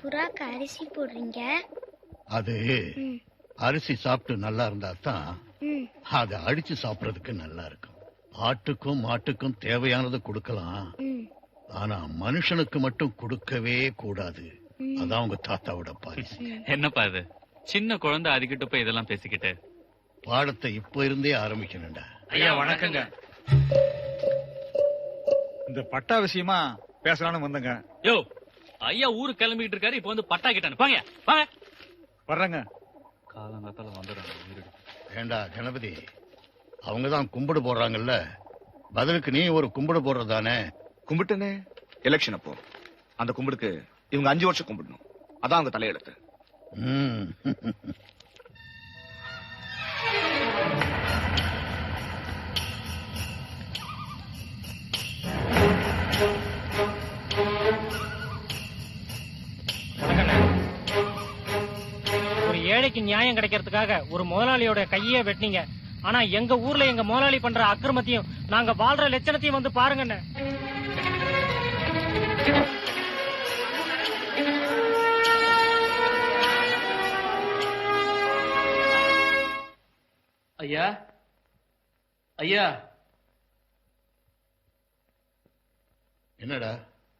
புறாக்கு அரிசி போடுறீங்க? அது அரிசி சாப்பிட்டு நல்லா இருந்தா தான் அதை அடிச்சு சாப்பிடறதுக்கு நல்லா இருக்கும். ஆட்டுக்கும் மாட்டுக்கும் தேவையானது கொடுக்கலாம், ஆனா மனுஷனுக்கு மட்டும் கொடுக்கவே கூடாது. அதான் உங்க தாத்தாவோட பாலிசி. என்னப்பா இது, சின்ன குழந்தை அதுகிட்ட போய் இதெல்லாம் பேசிக்கிட்டு? பாடத்தை இப்ப இருந்தே ஆரம்பிக்கணும்டா. ஐயா வணக்கங்க. இந்த பட்டா விஷயமா பேசலாம்னு வந்தங்க. யோ, ஐயா ஊருக்கு கிளம்பிட்டு இருக்காரு, இப்ப வந்து பட்டா கிட்டானு வாங்க வாங்க. வர்றங்க. காலங்காத்தால வந்துடுறாங்க. ஏண்டா கணபதி, அவங்கதான் கும்பிடு போடுறாங்கல்ல, பதிலுக்கு நீ ஒரு கும்பிடு போடுறதானே? கும்பிட்டுனே எலெக்ஷன் அப்போ அந்த கும்பிடுக்கு இவங்க 5 வருஷம் கும்பிடணும். அதான் அவங்க தலையெழுத்து. ஒரு ஏழைக்கு நியாயம் கிடைக்கிறதுக்காக ஒரு முதலாளியோட கையே வெட்டினீங்க. ஆனா எங்க ஊர்ல எங்க முதலாளி பண்ற அக்கிரமத்தையும் நாங்க வாழ்ற லட்சணத்தையும் வந்து பாருங்க. ஐயா ஐயா, என்னடா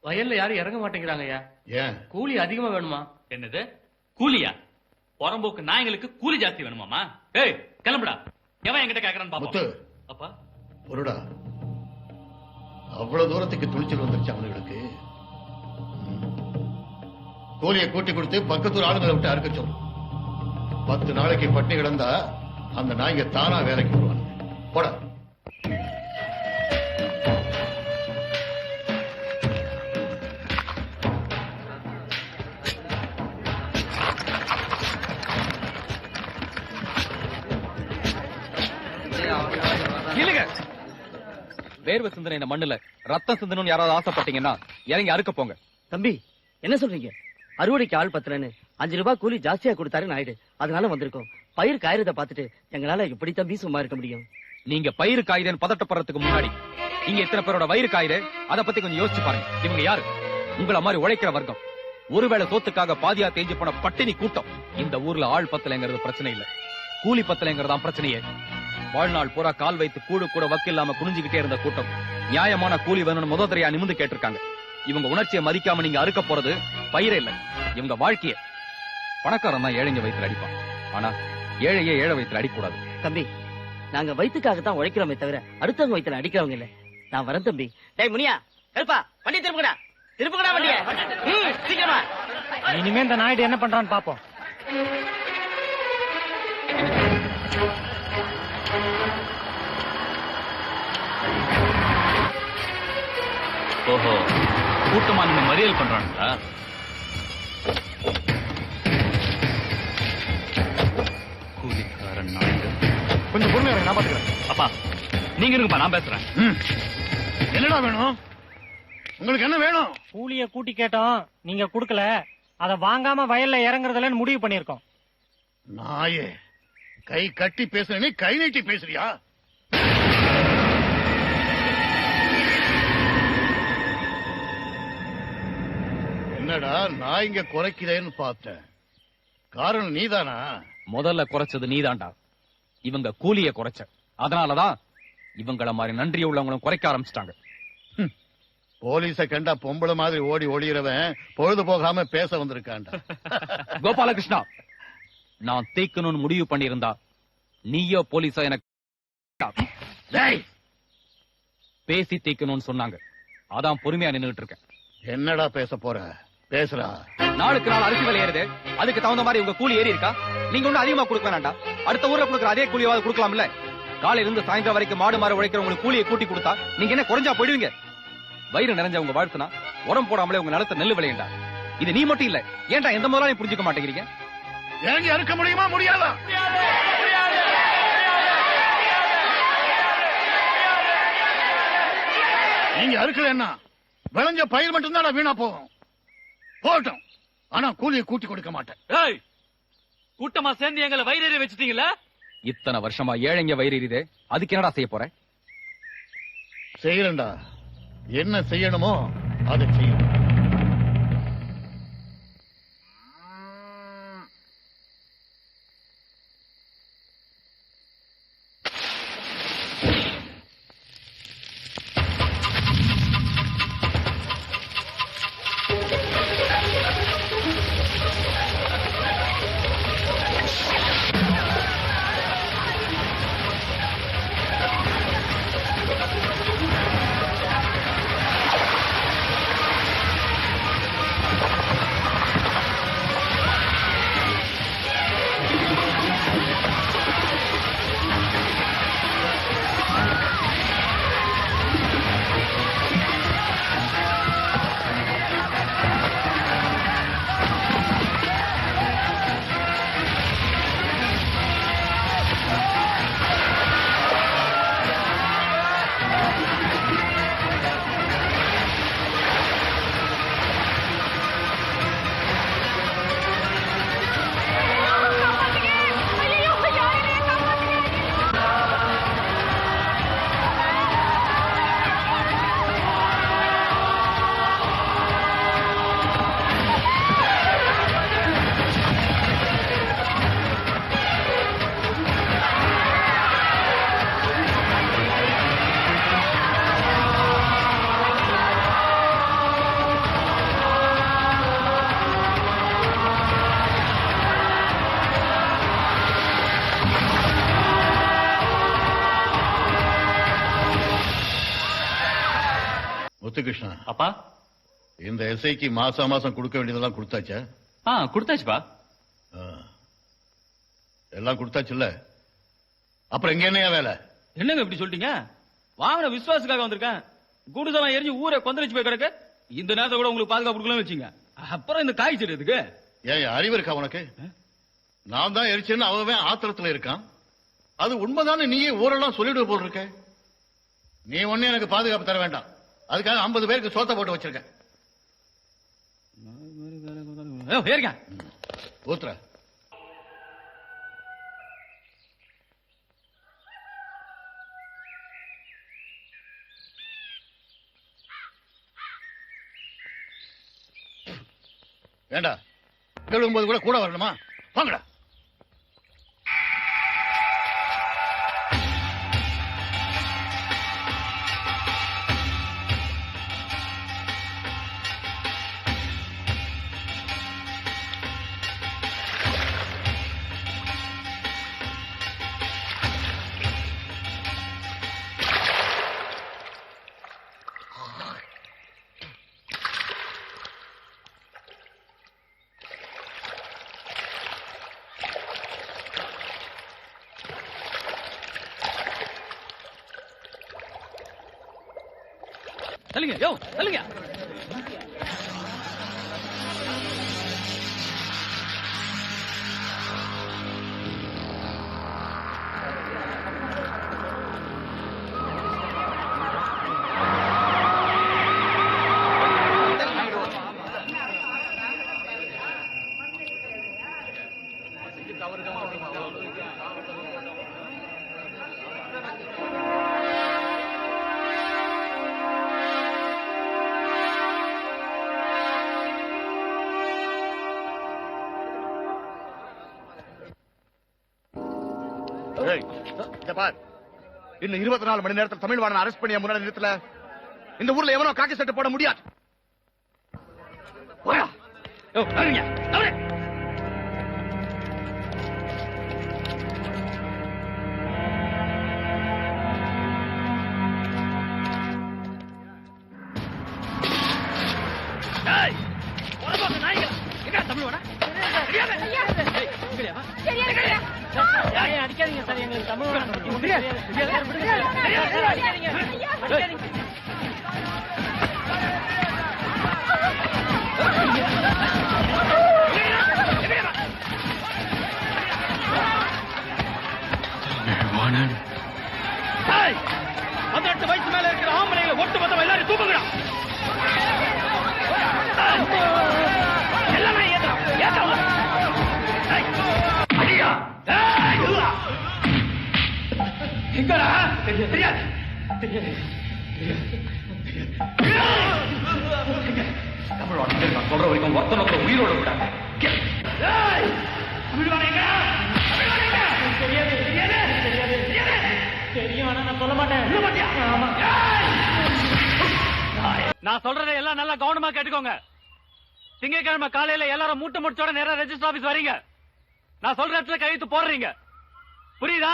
வயல்ல யாரும் இறங்க மாட்டேங்கிறாங்க ஐயா. ஏன்? கூலி அதிகமா வேணுமா? என்னது கூலியா? புறம்போக்கு நாய்களுக்கு கூலி ஜாஸ்தி வேணுமாமா? ஏய் கிளம்புடா, எவன் என்கிட்ட கேக்குறான்னு பாப்போம். அப்பா பொருடா, அவ்வளவு தூரத்துக்கு துணிச்சல் வந்துருச்சு அவனுங்களுக்கு. கூலியை கூட்டி கொடுத்து பக்கத்தூர் ஆளுங்களை விட்டு அறுக்க சொல்லு. 10 நாளைக்கு பட்டி கிடந்தா அந்த நாய்ங்க தானா வேலைக்கு வருவாங்க. போட. வேர்வை சிந்தனை இந்த மண்ணுல ரத்தம் சிந்தனும் யாராவது ஆசைப்பட்டீங்கன்னா இறங்கி அறுக்க போங்க. தம்பி என்ன சொல்றீங்க? அறுவடைக்கு ஆள் பத்தலன்னு 5 ரூபாய் கூலி ஜாஸ்தியா கொடுத்தாரு நாயுடு, அதனால வந்திருக்கோம். பயிர் காயறத பாத்துட்டு எங்களால எப்படி தம்பி சும்மா இருக்க முடியும்? நீங்க பயிர் காயுதேன்னு பதட்டப்படுறதுக்கு முன்னாடி இங்க எத்தனை பேரோட வயிறு காயுது அத பத்தி கொஞ்சம் யோசிச்சு பாருங்க. இவங்க யாரு? உங்கள மாதிரி உழைக்கிற வர்க்கம். ஒருவேளை சோத்துக்காக பாதியா தேஞ்சு போன பட்டினி கூட்டம். இந்த ஊர்ல ஆள் பத்தலைங்கிறது பிரச்சனை இல்ல, கூலி பத்தலைங்கிறதான் பிரச்சனையே. வாழ்நாள் பூரா கால் வைத்து கூடு கூட வக்கில்லாம குனிஞ்சுக்கிட்டே இருந்த கூட்டம் நியாயமான கூலி வேணும்னு முததரையா நிமிந்து கேட்டிருக்காங்க. இவங்க உணர்ச்சியை மதிக்காம நீங்க அறுக்க போறது பயிரே இல்ல, இவங்க வாழ்க்கைய. பணக்காரன் தான் ஏழைங்க வயிற்றுல அடிப்பான், ஆனா ஏழையே ஏழை வயிற்றுல அடிக்கூடாது. தம்பி நாங்க வயிற்றுக்காகத்தான் உழைக்கிறோமே தவிர அடுத்தவங்க வயிற்றுல அடிக்கிறவங்க இல்ல. நான் வரேன் தம்பி. டேய் முனியா, கருப்பா, வண்டி திருப்புங்கடா, திருப்புங்கடா வண்டிய சீக்கிரமா. இனிமே இந்த நாயுடு என்ன பண்றான்னு பாப்போம். ஓஹோ, கூட்டமா நீங்க மறியல் பண்றாங்களா? கூலிக்காரன் நாயுடு. கொஞ்சம் பொறுமையா நான் பாத்துக்கிறேன். அப்பா நீங்க இருங்கப்பா, நான் பேசுறேன். என்னடா வேணும் உங்களுக்கு? என்ன வேணும்? கூலிய கூட்டி கேட்டோம், நீங்க குடுக்கல. அத வாங்காம வயல்ல இறங்குறதுல முடிவு பண்ணிருக்கோம். நாயே, கை கட்டி பேசுற நீ கை நீட்டி பேசுறியா? என்னடா நான் இங்க குறைக்கிறேன்னு பார்த்தேன், காரணம் நீதானா? முதல்ல குறைச்சது நீதான்டா. இவங்க கூலிய குறைச்ச, அதனாலதான் இவங்கள மாதிரி நன்றி உள்ளவங்களும் குறைக்க ஆரம்பிச்சிட்டாங்க. போலீஸ கண்டா பொம்பளை மாதிரி ஓடி ஒளிகிறவன் பொழுது போகாம பேச வந்திருக்கான்டா. கோபாலகிருஷ்ணா, நான் தேய்க்கணும்னு முடிவு பண்ணியிருந்தா நீயோ போலீஸோ எனக்கு பேசி தேய்க்கணும்னு சொன்னாங்க. அதான் பொறுமையா நின்னுட்டு இருக்கேன். என்னடா பேச போற? பேசுறா. நாளுக்கு நாள் அரிசி விலை ஏறுது, அதுக்கு தகுந்த மாதிரி உங்க கூலி ஏறி இருக்கா? நீங்க ஒண்ணு அதிகமா கொடுக்க வேண்டாம்டா, அடுத்த ஊர்ல கொடுக்குற அதே கூலியாவது கொடுக்கலாம்ல. காலையில இருந்து சாயந்தரம் வரைக்கும் மாடு மாறு உழைக்கிறவங்களுக்கு கூலியை கூட்டி கொடுத்தா நீங்க என்ன குறைஞ்சா போயிடுவீங்க? வயிறு நிறைஞ்ச உங்க வாழ்த்துனா உரம் போடாமலே உங்க நிலத்தை நெல்லு விளையண்டா. இது நீ மட்டும் இல்ல, ஏன்டா எந்த முதலாளியும் புரிஞ்சுக்க மாட்டேங்கிறீங்க? இறங்கி அறுக்க முடியுமா? முடியாதா? நீங்க அறுக்கலன்னா விளைஞ்ச பயிர் மட்டும்தான் வீணா போகும். போகட்டும், ஆனா கூலியை கூட்டி கொடுக்க மாட்டேன். ஏய், கூட்டமா சேர்ந்து எங்களை வயிறு வச்சுட்டீங்களா? இத்தனை வருஷமா ஏழைங்க வயிறு எரியுதே, அதுக்கு என்னடா செய்ய போற? செய்யறேன்டா, என்ன செய்யணுமோ அதை செய்யும். முத்துகிருஷ்ணா, அப்பா இந்த எஸ்ஐக்கு மாசம் மாசம் கொடுக்க வேண்டியதெல்லாம் கொடுத்தாச்சா? கொடுத்தாச்சுப்பா. ஆ. எல்லாம் கொடுத்தாச்சுல்ல? அப்புறம் இங்க என்னையா வேலை? என்னங்க இப்படி சொல்லிட்டீங்க? வாங்கின விசுவாசுக்காக வந்திருக்கேன். குடிசெல்லாம் எரிஞ்சு ஊரை கொந்தளிச்சு போய் கிடக்கு. இந்த நேரத்தை கூட உங்களுக்கு பாதுகாப்பு கொடுக்கலாம் வச்சுங்க. அப்புறம் இந்த காய் செடி எதுக்கு? ஏன் அறிவு இருக்கா உனக்கு? நான் தான் எரிச்சேன்னு அவன் ஆத்திரத்துல இருக்கான். அது உண்மைதானே நீயே ஊரெல்லாம் சொல்லிடுவ போல் இருக்க. நீ ஒண்ணு எனக்கு பாதுகாப்பு தர வேண்டாம். அதுக்காக 50 பேருக்கு சோத்த போட்டு வச்சிருக்க. ஏறுங்க. ஊத்துற. வேண்டா, கழுவும்போது கூட வரணுமா? வாங்கடா. தள்ளுங்க. யோ தள்ளுங்க. இன்னும் 24 மணி நேரத்தில் தமிழ்வாணன் அரெஸ்ட் பண்ணிய முன்னாடி நிறுத்தல இந்த ஊர்ல எவனோ காக்கி சட்டை போட முடியாது. அடிக்காதீங்க சார், எங்களுக்கு தமிழ் வாணன். 18 வயசு மேல இருக்கிற ஆம்பளைங்களை ஒட்டு மொத்தம் எல்லாரும் தூக்குகிறான். எல்லாம் எங்கடா தெரியாது. தமிழ்வாணன் சொல்ற வரைக்கும் ஒருத்தனோட உயிரோட விடாங்க. தெரியும், ஆனா நான் சொல்ல மாட்டேன். நான் சொல்றதை எல்லாம் நல்லா கவனமா கேட்டுக்கோங்க. திங்கட்கிழமை காலையில எல்லாரும் மூட்டை முடிச்சோட நேரா ரெஜிஸ்டர் ஆபீஸ் வரீங்க. நான் சொல்ற இடத்துல கையெழுத்து போடுறீங்க. புரியுதா?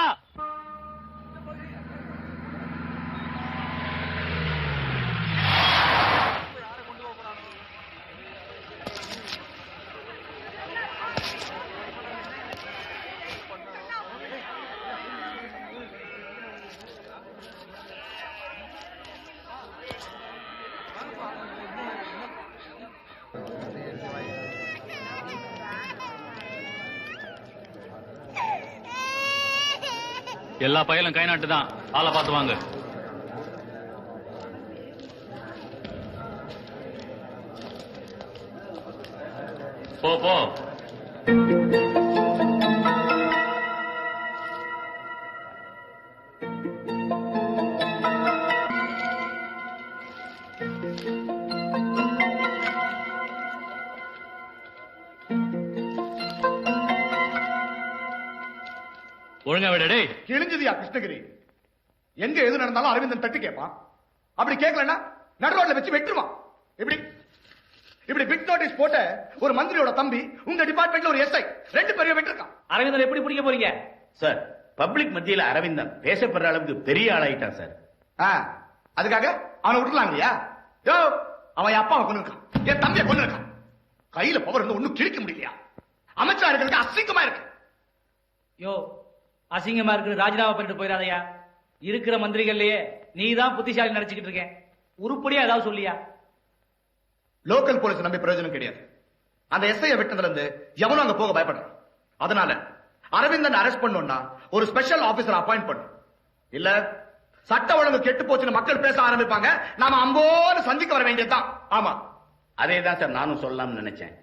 எல்லா பயலும் கை நாட்டு தான். ஆளை பார்த்து வாங்க. போ போ. ஒழுங்கா விட. டேய் கிழிஞ்சதியா கிருஷ்ணகிரி. எங்க எது நடந்தாலும் அரவிந்தன் தட்டி கேட்பான். அப்படி கேட்கலன்னா நடுரோட்ல வச்சு வெட்டுவான். இப்படி பிட் நோட்டீஸ் போட்ட ஒரு மந்திரியோட தம்பி உங்க டிபார்ட்மெண்ட்ல ஒரு எஸ்ஐ 2 பேரையும் வெட்டிருக்கான். அரவிந்தன் எப்படி பிடிக்க போறீங்க சார்? பப்ளிக் மத்தியில அரவிந்தன் பேசப்படுற அளவுக்கு பெரிய ஆளாயிட்டான் சார். அதுக்காக அவனை விட்டுலாம் இல்லையா? யோ, அவன் என் அப்பாவை கொண்டு இருக்கான், என் தம்பியை கொண்டு இருக்கான். கையில பவர் இருந்து ஒண்ணும் கிழிக்க முடியலையா? அமைச்சரா இருக்கிறதுக்கு அசிங்கமா இருக்கு. யோ, அசிங்கமா இருக்கு ராஜினாமா பண்ணிட்டு போயிடாதயா. இருக்கிற மந்திரிகள்லயே நீ தான் புத்திசாலி நினைச்சுக்கிட்டு இருக்கேன். உருப்படியா ஏதாவது சொல்லியா? லோக்கல் போலீஸ் நம்பி பிரயோஜனம் கிடையாது. அந்த எஸ்ஐ விட்டதுல இருந்து எவனும் அங்க போக பயப்படுறான். அதனால அரவிந்தன் அரெஸ்ட் பண்ணணும்னா ஒரு ஸ்பெஷல் ஆபீசர் அப்பாயிண்ட் பண்ணும். இல்ல சட்ட ஒழுங்கு கெட்டு போச்சுன்னு மக்கள் பேச ஆரம்பிப்பாங்க. நாம அம்போன்னு சந்திக்க வர வேண்டியதுதான். ஆமா, அதே தான் சார் நானும் சொல்லலாம்னு நினைச்சேன்.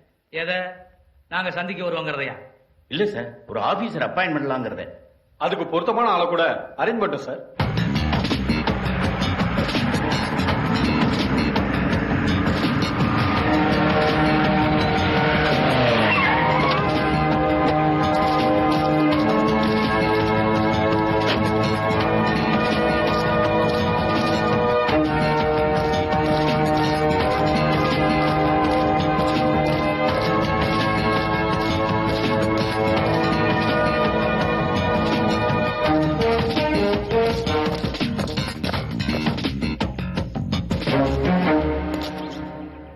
எதை நாங்க சந்திக்க வருவோங்கிறதையா? இல்ல சார், ஒரு ஆபீசர் அப்பாயின்ட் பண்ணலாங்கிறத. அதுக்கு பொருத்தமான ஆளை கூட அரேஞ்ச் பண்ணிட்டோம் சார்.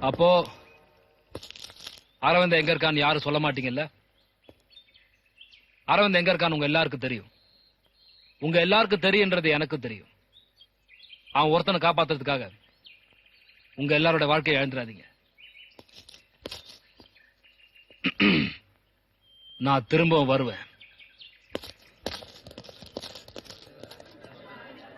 அப்போ அரவிந்த் எங்க இருக்கான்னு யாரும் சொல்ல மாட்டீங்கல்ல? அரவிந்த் எங்க இருக்கான்னு உங்க எல்லாருக்கும் தெரியும். உங்க எல்லாருக்கும் தெரியுன்றது எனக்கு தெரியும். அவன் ஒருத்தனை காப்பாத்துறதுக்காக உங்க எல்லாரோட வாழ்க்கையை இழந்துடாதீங்க. நான் திரும்பவும் வருவேன்.